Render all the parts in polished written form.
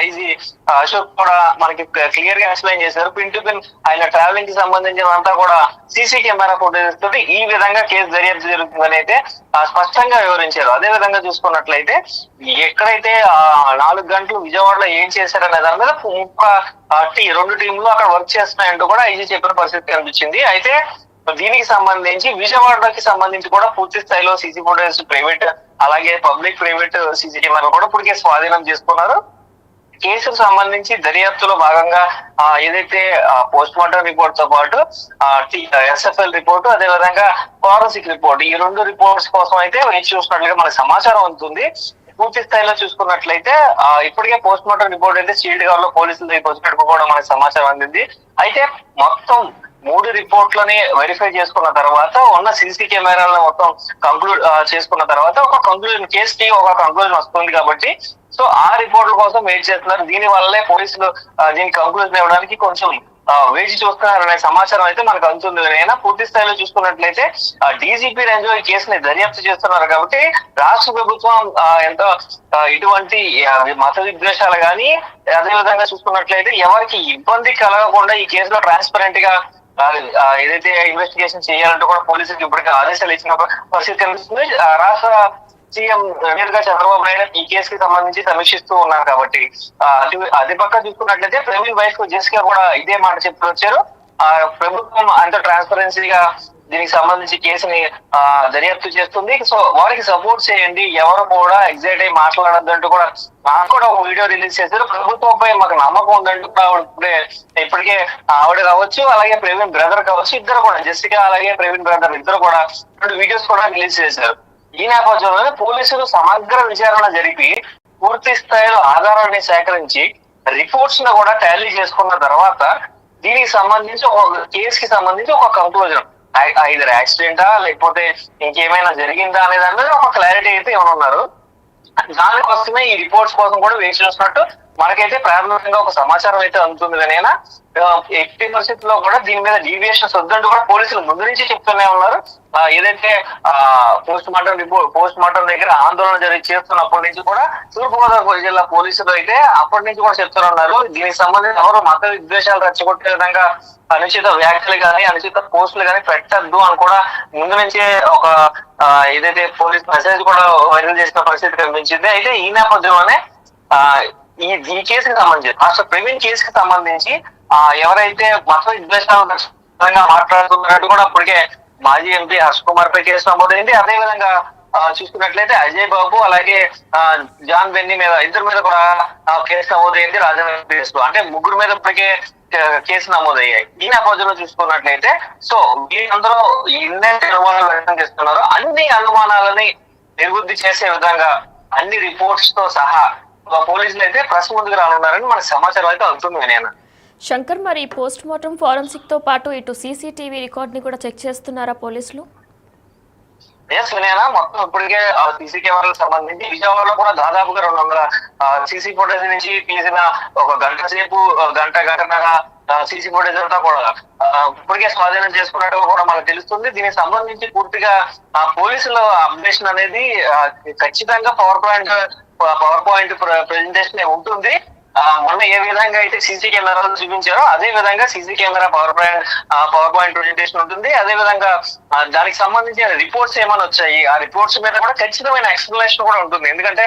IG Ashok కూడా మనకి clear గా ఎక్స్ప్లెయిన్ చేశారు. పిన్ టు పిన్ ఆయన ట్రావెలింగ్ కి సంబంధించినంతా కూడా సీసీ కెమెరా ఫుటేజ్ తోటి ఈ విధంగా కేసు దర్యాప్తు జరుగుతుందని అయితే స్పష్టంగా వివరించారు. అదే విధంగా చూసుకున్నట్లయితే ఎక్కడైతే 4 గంటలు విజయవాడలో ఏం చేశారనే దాని మీద 2 టీంలు అక్కడ వర్క్ చేస్తున్నాయంటూ కూడా ఐజీ చెప్పిన పరిస్థితి కనిపించింది. అయితే దీనికి సంబంధించి విజయవాడకి సంబంధించి కూడా పూర్తి స్థాయిలో సీసీ ఫుటేజ్ ప్రైవేట్ అలాగే పబ్లిక్ ప్రైవేట్ సీసీ కెమెరా కూడా ఇప్పటికే స్వాధీనం చేసుకున్నారు. కేసుకు సంబంధించి దర్యాప్తులో భాగంగా ఏదైతే పోస్ట్ మార్టం రిపోర్ట్ తో పాటు ఎస్ఎఫ్ఎల్ రిపోర్టు అదే విధంగా ఫారెన్సిక్ రిపోర్ట్ ఈ 2 రిపోర్ట్స్ కోసం అయితే వేచి చూసినట్లుగా మనకు సమాచారం ఉంటుంది. పూర్తి స్థాయిలో చూసుకున్నట్లయితే ఇప్పటికే పోస్ట్ మార్టం రిపోర్ట్ అయితే సీల్డ్ కవర్ లో పోలీసులు దగ్గరికి వచ్చినట్టు కూడా మనకు సమాచారం అందింది. అయితే మొత్తం 3 రిపోర్ట్లని వెరిఫై చేసుకున్న తర్వాత ఉన్న సీసీ కెమెరాలను మొత్తం కంక్లూడ్ చేసుకున్న తర్వాత ఒక కంక్లూజన్ కేసుకి ఒక కంక్లూజన్ వస్తుంది కాబట్టి సో ఆ రిపోర్ట్ల కోసం వెయిట్ చేస్తున్నారు. దీని వల్లే పోలీసులు దీనికి కంక్లూజన్ ఇవ్వడానికి కొంచెం వేచి చూస్తున్నారనే సమాచారం అయితే మనకు అందుతుంది. అయినా పూర్తి స్థాయిలో చూసుకున్నట్లయితే డీజీపీ రేంజ్ లో ఈ కేసుని దర్యాప్తు చేస్తున్నారు కాబట్టి రాష్ట్ర ప్రభుత్వం ఎంతో ఇటువంటి మత విద్వేషాలు కానీ అదే విధంగా చూసుకున్నట్లయితే ఎవరికి ఇబ్బంది కలగకుండా ఈ కేసులో ట్రాన్స్పరెంట్ గా ఏదైతే ఇన్వెస్టిగేషన్ చేయాలంటూ కూడా పోలీసులకు ఇప్పటికే ఆదేశాలు ఇచ్చిన పరిస్థితి కనిపిస్తుంది. రాష్ట్ర సీఎం నేరుగా చంద్రబాబు నాయుడు ఈ కేసుకి సంబంధించి సమీక్షిస్తూ ఉన్నారు కాబట్టి అది పక్క చూసుకున్నట్లయితే ప్రవీణ్ వైఫ్ జెసికా కూడా ఇదే మాట చెప్తూ వచ్చారు. ప్రభుత్వం అంత ట్రాన్స్పరెన్సీగా దీనికి సంబంధించి కేసుని దర్యాప్తు చేస్తుంది. సో వారికి సపోర్ట్ చేయండి, ఎవరు కూడా ఎగ్జైట్ అయ్యి మాట్లాడద్దంటూ కూడా నాకు కూడా ఒక వీడియో రిలీజ్ చేశారు. ప్రభుత్వంపై మాకు నమ్మకం ఉందంటూ ఇప్పటికే ఆవిడ కావచ్చు అలాగే ప్రవీణ్ బ్రదర్ కావచ్చు ఇద్దరు కూడా జెసికా అలాగే ప్రవీణ్ బ్రదర్ ఇద్దరు కూడా 2 వీడియోస్ కూడా రిలీజ్ చేశారు. ఈ నేపథ్యంలోనే పోలీసులు సమగ్ర విచారణ జరిపి పూర్తి స్థాయిలో ఆధారాన్ని సేకరించి రిపోర్ట్స్ ను కూడా టాలీ చేసుకున్న తర్వాత దీనికి సంబంధించి ఒక కేసుకి సంబంధించి ఒక కంక్లూజన్ ఐదర్ యాక్సిడెంటా లేకపోతే ఇంకేమైనా జరిగిందా అనే దాని మీద ఒక క్లారిటీ అయితే ఇవ్వనున్నారు. దానికోసమే ఈ రిపోర్ట్స్ కోసం కూడా వేచి చూసినట్టు మనకైతే ప్రాథమికంగా ఒక సమాచారం అయితే అందుతుంది. కానీ ఎట్టి పరిస్థితుల్లో కూడా దీని మీద డీవియేషన్స్ వద్దంటూ కూడా పోలీసులు ముందు నుంచి చెప్తూనే ఉన్నారు. ఏదైతే పోస్ట్ మార్టం దగ్గర ఆందోళన చేస్తున్నప్పటి నుంచి కూడా తూర్పుగోదావరి జిల్లా పోలీసులు అయితే అప్పటి నుంచి కూడా చెప్తూనే ఉన్నారు. దీనికి సంబంధించి ఎవరు మత విద్వేషాలు రెచ్చగొట్టే విధంగా అనుచిత వ్యాఖ్యలు కానీ అనుచిత పోస్టులు కానీ పెట్టద్దు అని కూడా ముందు నుంచే ఒక ఏదైతే పోలీస్ మెసేజ్ కూడా వైరల్ చేసిన పరిస్థితి కనిపించింది. అయితే ఈ నేపథ్యంలోనే ఈ కేసుకి సంబంధించి మాస్టర్ ప్రవీణ్ కేసుకి సంబంధించి ఎవరైతే మత విద్వేషాలు మాట్లాడుతున్నట్టు కూడా ఇప్పటికే మాజీ ఎంపీ హర్ష్ కుమార్ పై కేసు నమోదైంది. అదే విధంగా చూసుకున్నట్లయితే అజయ్ బాబు అలాగే జాన్ బెన్నీ మీద ఇద్దరి మీద కూడా కేసు నమోదైంది రాజధాని కేసులో. అంటే 3 మీద ఇప్పటికే కేసు నమోదయ్యాయి. ఈ నేపథ్యంలో చూసుకున్నట్లయితే సో వీళ్ళందరూ ఎన్నైతే అనుమానాలు వ్యక్తం చేస్తున్నారో అన్ని అనుమానాలని నివృత్తి చేసే విధంగా అన్ని రిపోర్ట్స్ తో సహా పోలీసులు అయితే ప్రెస్ ముందుకు రానున్నారని మనకు సమాచారం అయితే అవుతుంది. నేను శంకర్, మరి పోస్ట్ మార్టం ఫారెన్సిక్ తో పాటు ఇటు సీసీటీవీ రికార్డ్ ని కూడా చెక్ చేస్తున్నారా పోలీసులు? మొత్తం ఇప్పటికే సీసీ కెమెరాలకు సంబంధించి విజయవాడలో కూడా దాదాపుగా 200 సీసీ ఫుటేజ్ నుంచి తీసిన ఒక గంటన్నర సీసీ ఫుటేజ్ అంతా కూడా ఇప్పటికే స్వాధీనం చేసుకున్నట్టు కూడా మనకు తెలుస్తుంది. దీనికి సంబంధించి పూర్తిగా పోలీసుల అప్డేషన్ అనేది ఖచ్చితంగా పవర్ పాయింట్ ప్రెజెంటేషన్ ఉంటుంది. మొన్న ఏ విధంగా అయితే సీసీ కెమెరాలు చూపించారో అదే విధంగా CC camera power point presentation ఉంటుంది. అదే విధంగా దానికి సంబంధించిన రిపోర్ట్స్ ఏమైనా వచ్చాయి ఆ రిపోర్ట్స్ మీద కూడా ఖచ్చితమైన ఎక్స్ప్లెనేషన్ కూడా ఉంటుంది. ఎందుకంటే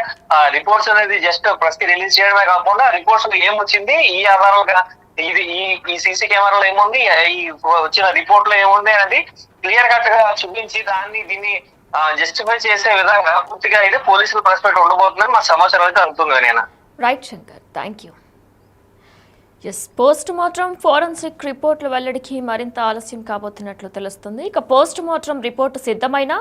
రిపోర్ట్స్ అనేది జస్ట్ ప్రెస్ కి రిలీజ్ చేయడమే కాకుండా రిపోర్ట్స్ ఏమొచ్చింది ఈ ఆధారాలుగా ఇది ఈ సీసీ కెమెరాలో ఏముంది ఈ వచ్చిన రిపోర్ట్ లో ఏముంది అనేది క్లియర్ కట్ గా చూపించి దీన్ని జస్టిఫై చేసే విధంగా పూర్తిగా అయితే పోలీసులు పర్స్పెక్ట్ ఉండబోతుందని మా సమాచారం అయితే అందుతుంది. నేను right Shankar, thank you. Post mortem forensic రిపోర్టుల వెల్లడికి మరింత ఆలస్యం కాబోతున్నట్లు తెలుస్తుంది. ఇక పోస్ట్ మార్టం రిపోర్టు సిద్ధమైన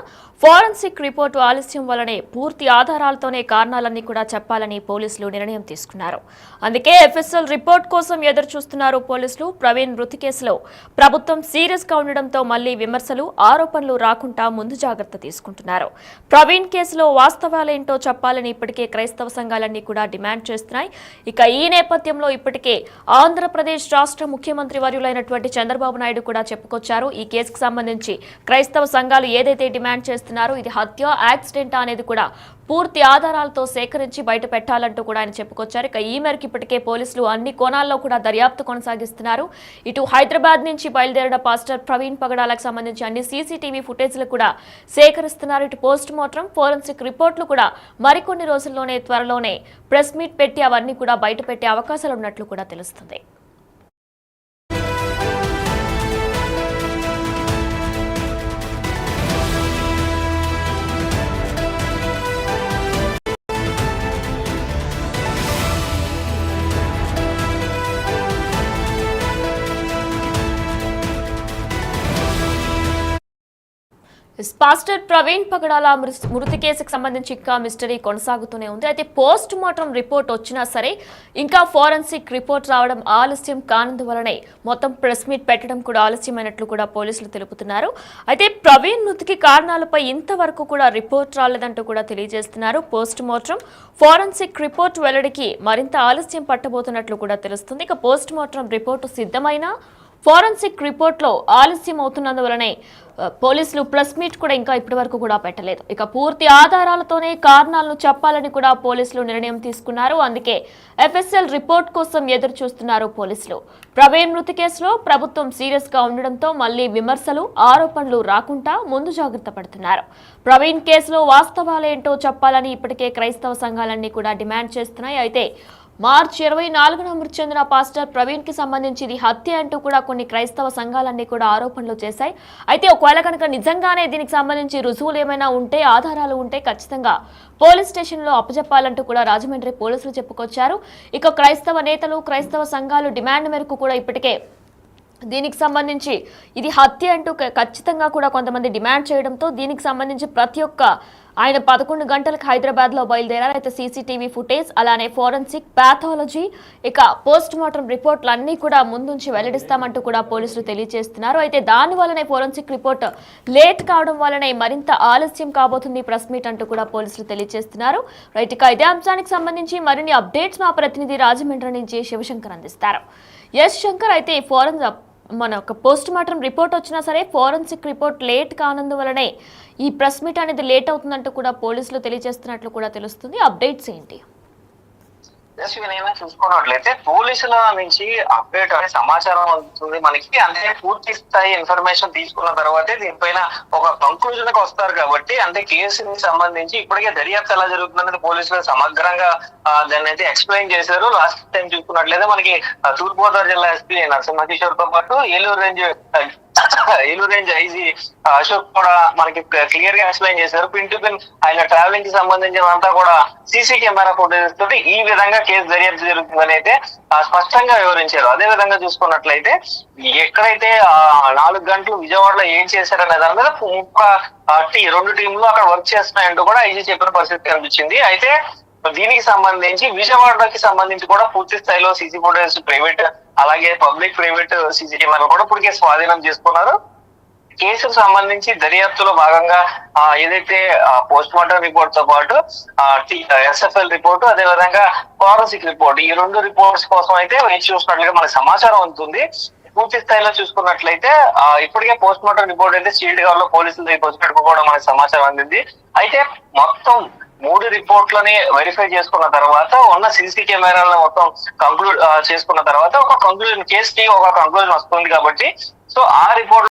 ఫోరెన్సిక్ రిపోర్టు ఆలస్యం వల్లనే పూర్తి ఆధారాలతోనే కారణాలన్నీ కూడా చెప్పాలని పోలీసులు నిర్ణయం తీసుకున్నారు. అందుకే ఎఫ్ఎస్ఎల్ రిపోర్ట్ కోసం ఎదురు చూస్తున్నారు పోలీసులు. ప్రవీణ్ మృతి కేసులో ప్రభుత్వం సీరియస్ గా ఉండడంతో మళ్లీ విమర్శలు ఆరోపణలు రాకుండా ముందు జాగ్రత్త తీసుకుంటున్నారు. ప్రవీణ్ కేసులో వాస్తవాలేంటో చెప్పాలని ఇప్పటికే క్రైస్తవ సంఘాలన్నీ కూడా డిమాండ్ చేస్తున్నాయి. ఇక ఈ నేపథ్యంలో ఇప్పటికే ఆంధ్రప్రదేశ్ రాష్ట్ర ముఖ్యమంత్రి వర్యులైనటువంటి చంద్రబాబు నాయుడు కూడా చెప్పుకొచ్చారు. ఈ కేసుకు సంబంధించి క్రైస్తవ సంఘాలు ఏదైతే డిమాండ్ చేస్తున్నారో ఇది హత్య యాక్సిడెంట్ అనేది కూడా పూర్తి ఆధారాలతో సేకరించి బయట పెట్టాలంటూ కూడా ఆయన చెప్పుకొచ్చారు. ఇక ఈ మేరకు ఇప్పటికే పోలీసులు అన్ని కోణాల్లో కూడా దర్యాప్తు కొనసాగిస్తున్నారు. ఇటు హైదరాబాద్ నుంచి బయలుదేరిన పాస్టర్ ప్రవీణ్ పగడాలకు సంబంధించి అన్ని సీసీటీవీ ఫుటేజ్లు కూడా సేకరిస్తున్నారు. ఇటు పోస్ట్ మార్టం ఫోరెన్సిక్ రిపోర్ట్లు కూడా మరికొన్ని రోజుల్లోనే త్వరలోనే ప్రెస్ మీట్ పెట్టి అవన్నీ కూడా బయట పెట్టే అవకాశాలు ఉన్నట్లు కూడా తెలుస్తుంది. పాస్టర్ ప్రవీణ్ పగడాల మృతి కేసుకు సంబంధించి ఇంకా మిస్టరీ కొనసాగుతూనే ఉంది. అయితే పోస్ట్ మార్టం రిపోర్ట్ వచ్చినా సరే ఇంకా ఫోరెన్సిక్ రిపోర్ట్ రావడం ఆలస్యం కానందువలనే మొత్తం ప్రెస్ మీట్ పెట్టడం కూడా ఆలస్యమైనట్లు కూడా పోలీసులు తెలుపుతున్నారు. అయితే ప్రవీణ్ మృతికి కారణాలపై ఇంతవరకు కూడా రిపోర్ట్ రాలేదంటూ కూడా తెలియజేస్తున్నారు. పోస్ట్ మార్టం ఫోరెన్సిక్ రిపోర్ట్ వెల్లడికి మరింత ఆలస్యం పట్టబోతున్నట్లు కూడా తెలుస్తుంది. ఇక పోస్ట్ మార్టం రిపోర్టు సిద్ధమైన ఫోరెన్సిక్ రిపోర్ట్లో ఆలస్యం అవుతున్నందువలనే పోలీసులు ప్రెస్ మీట్ కూడా ఇంకా ఇప్పటి వరకు కూడా పెట్టలేదు. ఇక పూర్తి ఆధారాలతోనే కారణాలను చెప్పాలని కూడా పోలీసులు నిర్ణయం తీసుకున్నారు. అందుకే ఎఫ్ఎస్ఎల్ రిపోర్ట్ కోసం ఎదురు చూస్తున్నారు పోలీసులు. ప్రవీణ్ మృతి కేసులో ప్రభుత్వం సీరియస్ గా ఉండడంతో మళ్లీ విమర్శలు ఆరోపణలు రాకుండా ముందు జాగ్రత్త పడుతున్నారు. ప్రవీణ్ కేసులో వాస్తవాలేంటో చెప్పాలని ఇప్పటికే క్రైస్తవ సంఘాలన్నీ కూడా డిమాండ్ చేస్తున్నాయి. అయితే మార్చి 24న మృతి చెందిన పాస్టర్ ప్రవీణ్ కి సంబంధించి ఇది హత్య అంటూ కూడా కొన్ని క్రైస్తవ సంఘాలన్నీ కూడా ఆరోపణలు చేశాయి. అయితే ఒకవేళ కనుక నిజంగానే దీనికి సంబంధించి రుజువులు ఏమైనా ఉంటే ఆధారాలు ఉంటే ఖచ్చితంగా పోలీస్ స్టేషన్లో అప్పచెప్పాలంటూ కూడా రాజమండ్రి పోలీసులు చెప్పుకొచ్చారు. ఇక క్రైస్తవ నేతలు క్రైస్తవ సంఘాలు డిమాండ్ మేరకు కూడా ఇప్పటికే దీనికి సంబంధించి ఇది హత్య అంటూ ఖచ్చితంగా కూడా కొంతమంది డిమాండ్ చేయడంతో దీనికి సంబంధించి ప్రతి ఒక్క ఆయన 11 గంటలకు హైదరాబాద్లో బయలుదేరారు. అయితే సీసీటీవీ ఫుటేజ్ అలానే ఫోరెన్సిక్ పాథాలజీ ఇక పోస్ట్ మార్టం రిపోర్ట్లు అన్నీ కూడా ముందుంచి వెల్లడిస్తామంటూ కూడా పోలీసులు తెలియజేస్తున్నారు. అయితే దాని వల్లనే ఫోరెన్సిక్ రిపోర్ట్ లేట్ కావడం వల్లనే మరింత ఆలస్యం కాబోతుంది ప్రెస్ మీట్ అంటూ కూడా పోలీసులు తెలియజేస్తున్నారు. రైట్, ఇక ఇదే అంశానికి సంబంధించి మరిన్ని అప్డేట్స్ మా ప్రతినిధి రాజమండ్రి నుంచి శివశంకర్ అందిస్తారు. ఎస్ శంకర్, అయితే మన పోస్ట్ మార్టం రిపోర్ట్ వచ్చినా సరే ఫోరెన్సిక్ రిపోర్ట్ లేట్ కానందువలనే ఈ ప్రెస్ మీట్ అనేది లేట్ అవుతుందంటూ కూడా పోలీసులు తెలియజేస్తున్నట్లు కూడా తెలుస్తుంది. అప్డేట్స్ ఏంటి? చూసుకున్నట్లయితే పోలీసుల నుంచి అప్డేట్ అనే సమాచారం అందుతుంది మనకి. అంటే పూర్తి స్థాయి ఇన్ఫర్మేషన్ తీసుకున్న తర్వాతే దీనిపైన ఒక కంక్లూజన్ కి వస్తారు కాబట్టి అంటే కేసుకి సంబంధించి ఇప్పటికే దర్యాప్తు ఎలా జరుగుతుందనేది పోలీసులు సమగ్రంగా దాన్ని అయితే ఎక్స్ప్లెయిన్ చేశారు. లాస్ట్ టైం చూసుకున్నట్లయితే మనకి తూర్పుగోదావరి జిల్లా ఎస్పీ నరసింహకిషోర్ తో పాటు ఏలూరు రేంజ్ ఐజీ అశోక్ కూడా మనకి క్లియర్ గా ఎక్స్ప్లెయిన్ చేశారు. పిన్ టు పిన్ ఆయన ట్రావెలింగ్ కి సంబంధించినంతా కూడా సీసీ కెమెరా ఫుటేజ్ తోటి ఈ విధంగా కేసు దర్యాప్తు జరుగుతుందని అయితే స్పష్టంగా వివరించారు. అదే విధంగా చూసుకున్నట్లయితే ఎక్కడైతే 4 గంటలు విజయవాడలో ఏం చేశారనే దాని మీద 2 టీంలు అక్కడ వర్క్ చేస్తున్నాయంటూ కూడా ఐజీ చెప్పిన పరిస్థితి కనిపించింది. అయితే దీనికి సంబంధించి విజయవాడకి సంబంధించి కూడా పూర్తి స్థాయిలో సీసీ ఫుటేజ్ ప్రైవేట్ అలాగే పబ్లిక్ ప్రైవేట్ సీసీ కెమెరా కూడా ఇప్పటికే స్వాధీనం చేసుకున్నారు. కేసుకు సంబంధించి దర్యాప్తులో భాగంగా ఏదైతే పోస్ట్ మార్టం రిపోర్ట్ తో పాటు ఎస్ఎఫ్ఎల్ రిపోర్టు అదే విధంగా ఫోరెన్సిక్ రిపోర్ట్ ఈ 2 రిపోర్ట్స్ కోసం అయితే వేచి చూసినట్లుగా మనకు సమాచారం అందుతుంది. పూర్తి స్థాయిలో చూసుకున్నట్లయితే ఇప్పటికే పోస్ట్ మార్టం రిపోర్ట్ అయితే షీల్డ్ కవర్ లో పోలీసుల దగ్గరికి వచ్చినట్టు కూడా మనకు సమాచారం అందింది. అయితే మొత్తం 3 రిపోర్ట్లని వెరిఫై చేసుకున్న తర్వాత ఉన్న సీసీ కెమెరాలను మొత్తం కంక్లూడ్ చేసుకున్న తర్వాత ఒక కంక్లూజన్ కేసుకి ఒక కంక్లూజన్ వస్తుంది కాబట్టి సో ఆ రిపోర్ట్